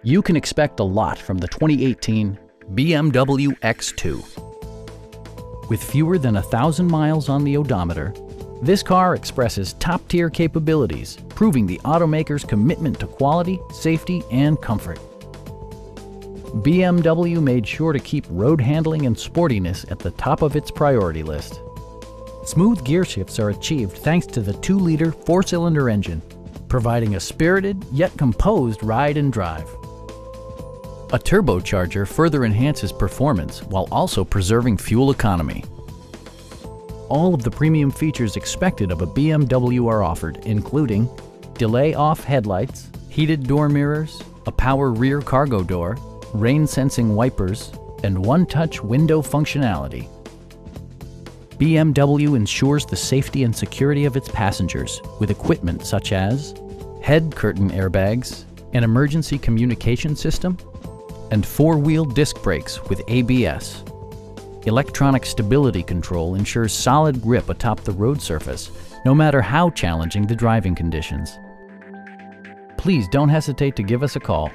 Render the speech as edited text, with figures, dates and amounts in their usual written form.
You can expect a lot from the 2018 BMW X2. With fewer than 1,000 miles on the odometer, this car expresses top-tier capabilities, proving the automaker's commitment to quality, safety, and comfort. BMW made sure to keep road handling and sportiness at the top of its priority list. Smooth gear shifts are achieved thanks to the 2-liter 4-cylinder engine, providing a spirited yet composed ride and drive. A turbocharger further enhances performance while also preserving fuel economy. All of the premium features expected of a BMW are offered, including delay-off headlights, heated door mirrors, a power rear cargo door, rain-sensing wipers, and one-touch window functionality. BMW ensures the safety and security of its passengers with equipment such as head curtain airbags, an emergency communication system, and 4-wheel disc brakes with ABS. Electronic stability control ensures solid grip atop the road surface, no matter how challenging the driving conditions. Please don't hesitate to give us a call.